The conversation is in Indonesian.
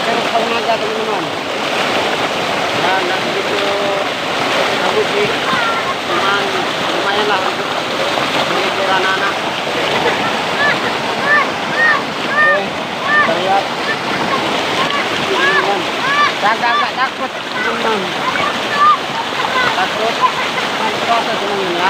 ceruk tahun aja teman-teman. Dan nanti itu bagus sih, cuman lumayan lah untuk menghibur anak-anak. Oke, kita lihat teman-teman. Agak takut teman-teman, takut proses teman-teman ya.